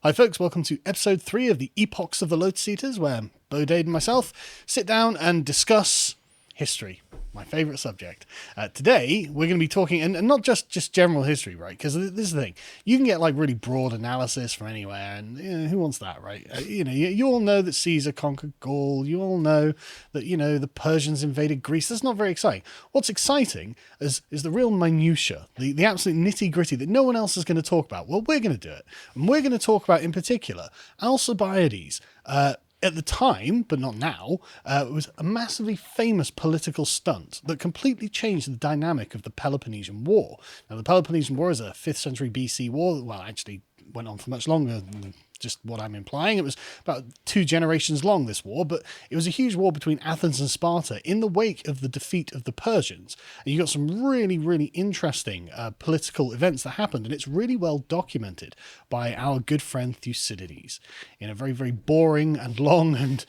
Hi folks, welcome to episode 3 of the Epochs of the Lotus Eaters, where Bo Dade and myself sit down and discuss history, my favourite subject. Today, we're going to be talking, and not just general history, right? Because this is the thing. You can get like really broad analysis from anywhere, and who wants that, right? You all know that Caesar conquered Gaul. You all know that, the Persians invaded Greece. That's not very exciting. What's exciting is the real minutiae, the absolute nitty-gritty that no one else is going to talk about. Well, we're going to do it. And we're going to talk about, in particular, Alcibiades. At the time, but not now, it was a massively famous political stunt that completely changed the dynamic of the Peloponnesian War. Now, the Peloponnesian War is a 5th century BC war. Well, actually went on for much longer than just what I'm implying. It was about 2 generations long, this war, but it was a huge war between Athens and Sparta in the wake of the defeat of the Persians. And you got some really, really interesting political events that happened, and it's really well documented by our good friend Thucydides in a very, very boring and long and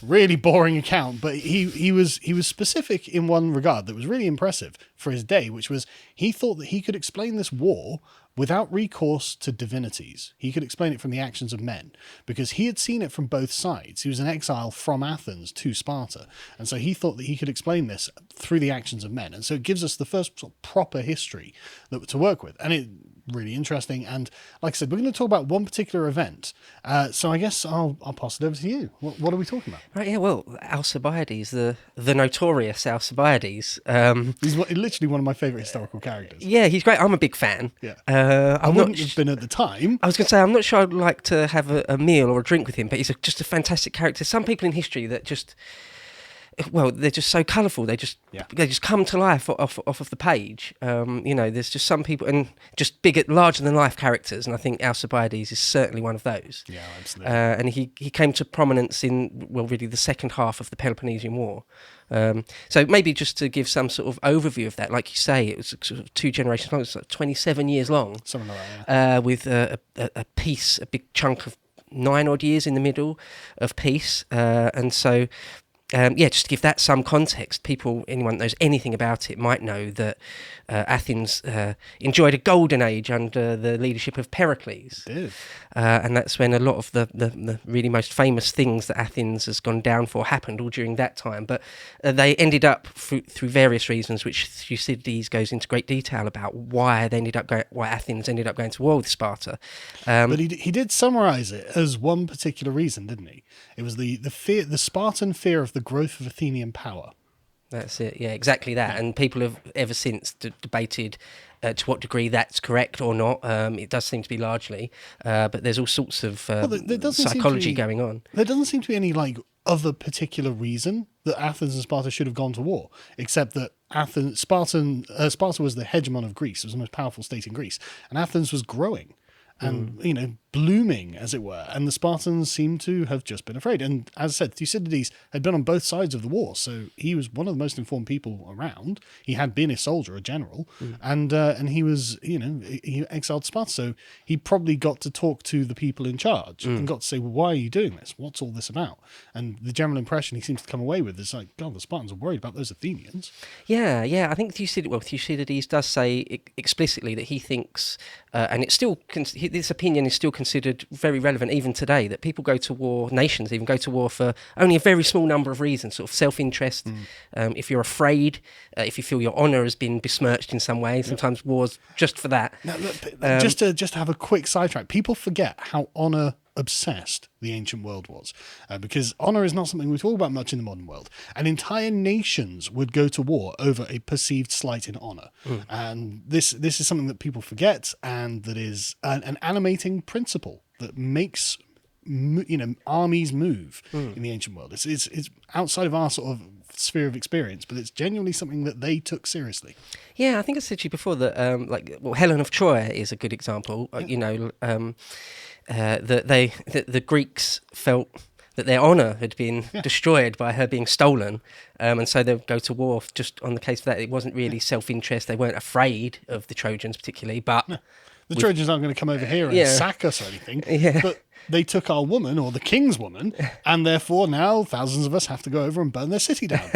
really boring account. But he was specific in one regard that was really impressive for his day, which was he thought that he could explain this war without recourse to divinities. He could explain it from the actions of men, because he had seen it from both sides. He was an exile from Athens to Sparta, and so he thought that he could explain this through the actions of men. And so it gives us the first sort of proper history to work with, and it really interesting. And like I said, we're going to talk about one particular event. So I guess I'll pass it over to you. What are we talking about? Right, yeah, well, Alcibiades, the notorious Alcibiades. He's literally one of my favourite historical characters. Yeah, he's great. I'm a big fan. Yeah. I wouldn't have been at the time. I was going to say, I'm not sure I'd like to have a meal or a drink with him, but he's just a fantastic character. Some people in history that just... Well, they're just so colourful. They just come to life off of the page. There's just some people and just larger than life characters, and I think Alcibiades is certainly one of those. Yeah, absolutely. And he came to prominence in really the second half of the Peloponnesian War. So maybe just to give some sort of overview of that, like you say, it was sort of 2 generations long. It's like 27 years long, something like that. Yeah. With a big chunk of 9 odd years in the middle of peace, and so. Just to give that some context, anyone that knows anything about it might know that Athens enjoyed a golden age under the leadership of Pericles. It did. And that's when a lot of the really most famous things that Athens has gone down for happened all during that time. But they ended up through various reasons, which Thucydides goes into great detail about why Athens ended up going to war with Sparta. But he did summarise it as one particular reason, didn't he? It was the Spartan fear of the growth of Athenian power. That's it, yeah, exactly that. Yeah. And people have ever since debated to what degree that's correct or not. It does seem to be largely, but there's all sorts of psychology going on. There doesn't seem to be any other particular reason that Athens and Sparta should have gone to war, except that Sparta was the hegemon of Greece. It was the most powerful state in Greece, and Athens was growing and blooming, as it were, and the Spartans seem to have just been afraid. And as I said, Thucydides had been on both sides of the war, so he was one of the most informed people around. He had been a soldier, a general, and he was, he exiled Sparta, so he probably got to talk to the people in charge and got to say, well, why are you doing this? What's all this about? And the general impression he seems to come away with is like, God, the Spartans are worried about those Athenians. Yeah, I think Thucydides does say explicitly that he thinks, and it's still this opinion is still considered very relevant even today, that people go to war, nations even go to war for only a very small number of reasons, sort of self-interest. If you're afraid, if you feel your honour has been besmirched in some way, sometimes wars just for that. Now, look, just to have a quick sidetrack, people forget how honour obsessed the ancient world was, because honour is not something we talk about much in the modern world, and entire nations would go to war over a perceived slight in honour. And this is something that people forget, and that is an animating principle that makes armies move in the ancient world. It's outside of our sort of sphere of experience, but it's genuinely something that they took seriously. Yeah, I think I said to you before that Helen of Troy is a good example. The Greeks felt that their honour had been destroyed by her being stolen, and so they'll go to war just on the case of that. It wasn't really self-interest. They weren't afraid of the Trojans particularly, but... The Trojans aren't going to come over here and sack us or anything, but they took our woman, or the king's woman, and therefore now thousands of us have to go over and burn their city down,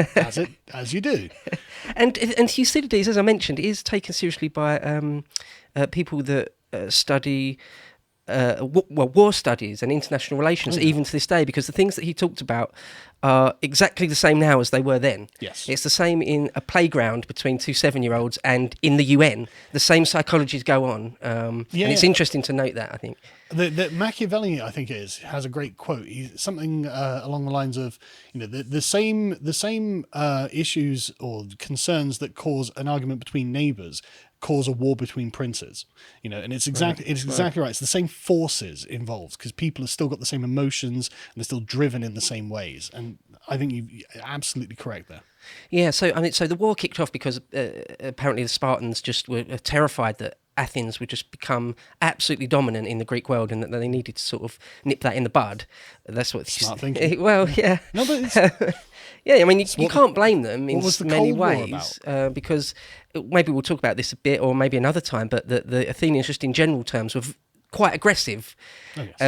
as you do. And Thucydides, as I mentioned, is taken seriously by people that study war studies and international relations, even to this day, because the things that he talked about are exactly the same now as they were then. Yes. It's the same in a playground between two 7-year-olds and in the UN. The same psychologies go on. And it's interesting to note that, I think. The Machiavelli, I think it is, has a great quote. Something along the lines of, the same issues or concerns that cause an argument between neighbours cause a war between princes. And it's exactly right. It's the same forces involved because people have still got the same emotions and they're still driven in the same ways. And I think you're absolutely correct there. Yeah. So the war kicked off because apparently the Spartans just were terrified that Athens would just become absolutely dominant in the Greek world, and that they needed to sort of nip that in the bud. That's what smart thinking. Well, yeah. No, but it's, yeah. I mean, you can't blame them in many Cold War ways because maybe we'll talk about this a bit, or maybe another time. But the Athenians, just in general terms, were quite aggressive,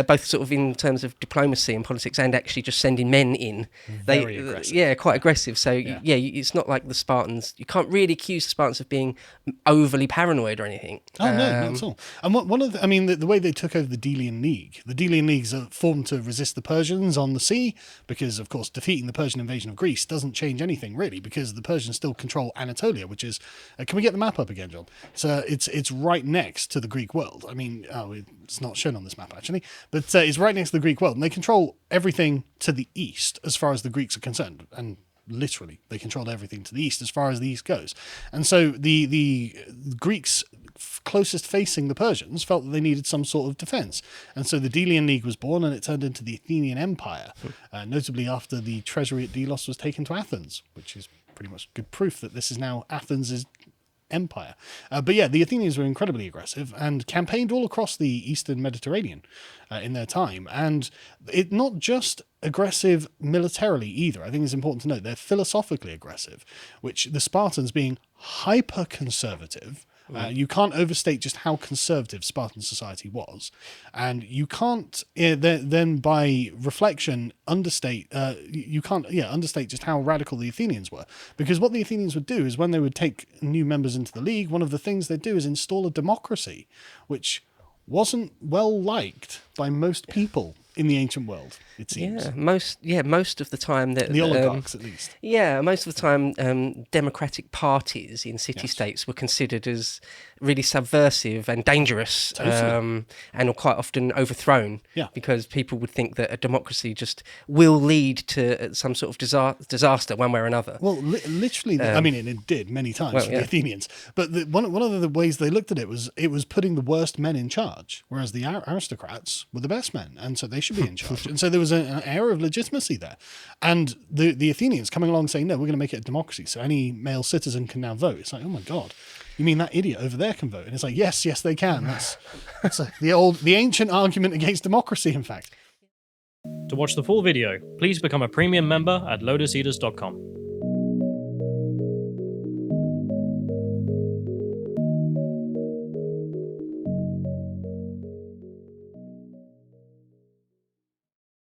both sort of in terms of diplomacy and politics, and actually just sending men in. Very aggressive. Yeah, quite aggressive. So it's not like the Spartans. You can't really accuse the Spartans of being overly paranoid or anything. Oh no, not at all. And one of the way they took over the Delian League. The Delian Leagues are formed to resist the Persians on the sea, because of course defeating the Persian invasion of Greece doesn't change anything really, because the Persians still control Anatolia, which is. Can we get the map up again, John? So it's right next to the Greek world. I mean, it's not shown on this map actually, but it's right next to the Greek world, and they control everything to the east as far as the Greeks are concerned, and literally they controlled everything to the east as far as the east goes. And so the Greeks closest facing the Persians felt that they needed some sort of defense, and so the Delian League was born, and it turned into the Athenian Empire, notably after the treasury at Delos was taken to Athens, which is pretty much good proof that this is now Athens' empire. But yeah, the Athenians were incredibly aggressive and campaigned all across the Eastern Mediterranean in their time. And it not just aggressive militarily either. I think it's important to note they're philosophically aggressive, which the Spartans, being hyper conservative, you can't overstate just how conservative Spartan society was, and you can't then by reflection understate understate just how radical the Athenians were. Because what the Athenians would do is, when they would take new members into the league, one of the things they'd do is install a democracy, which wasn't well liked by most people in the ancient world, it seems. Most of the time the oligarchs, at least. Yeah, most of the time, democratic parties in city-states were considered as really subversive and dangerous, and are quite often overthrown. Yeah. Because people would think that a democracy just will lead to some sort of disaster one way or another. Well, literally, I mean, it did many times for the Athenians. But one of the ways they looked at it was putting the worst men in charge, whereas the aristocrats were the best men, and so they should be in charge. And so there was an air of legitimacy there. And the Athenians coming along saying, no, we're going to make it a democracy, so any male citizen can now vote. It's like, oh my God, you mean that idiot over there can vote? And it's like, yes, they can. That's the ancient argument against democracy, in fact. To watch the full video, please become a premium member at lotuseaters.com.